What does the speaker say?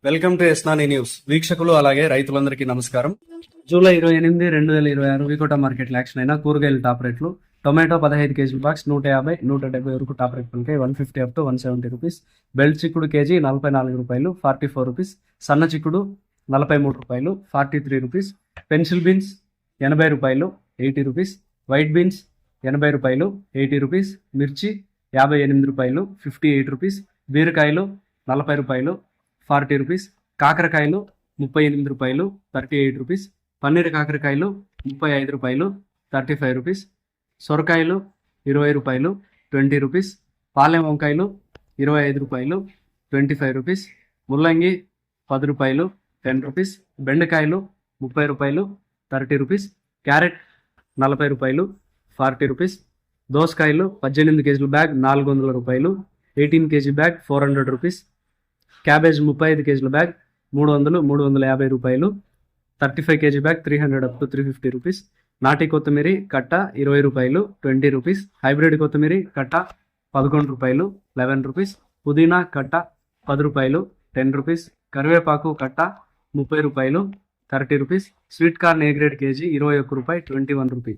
Welcome to Esnani news. వీక్షకులు అలాగే రైతులందరికీ నమస్కారం. జూలై 28, 2026 వికోట మార్కెట్ యాక్షన్ అయిన కూరగాయల టాప్ రేట్లు. టొమాటో 15 కేజీల బాక్స్ 150, 170 వరకు టాప్ రేట్ పలికాయి. 150 అప్ టు 170 రూపీస్. బెల్ట్ చిక్కుడు కేజీ 44 రూపాయలు, 44 రూపీస్. సన్న చిక్కుడు 43 రూపాయలు, 43 రూపీస్. పెన్సిల్ బీన్స్ 80 రూపాయలు, 80 రూపీస్. వైట్ బీన్స్ 80 రూపాయలు, 80 రూపీస్. మిర్చి 58 రూపాయలు, 58 రూపీస్. బీరకాయలు 40 రూపాయలు, 40 రూపీస్. కాకరకాయలు 38 రూపాయలు, 38 రూపీస్. పన్నీర్ కాకరకాయలు 35 రూపాయలు, 35 రూపీస్. సొరకాయలు 20 రూపాయలు, 20 రూపీస్. పాలెం వంకాయలు 25 రూపాయలు, 25 రూపీస్. ముల్లంగి 10 రూపాయలు, 10 రూపీస్. బెండకాయలు 30 రూపాయలు, 30 రూపీస్. క్యారెట్ 40 రూపాయలు, 40 రూపీస్. దోసకాయలు 18 కేజీల బ్యాగ్ 400 రూపాయలు, 18 కేజీ బ్యాగ్ 400 రూపీస్. క్యాబేజ్ 35 కేజీల బ్యాగ్ 300, 350 రూపాయలు. 35 KG bag 300 up to 350 rupees. నాటి కొత్తిమీర కట్ట 20 రూపాయలు, 20 రూపీస్. హైబ్రిడ్ కొత్తిమీర కట్ట 11 రూపాయలు, 11 రూపీస్. పుదీనా కట్ట 10 రూపాయలు, 10 రూపీస్. కరివేపాకు కట్ట 30 రూపాయలు, 30 rupees. Sweet corn A grade KG 21 రూపాయి, 21 రూపీ.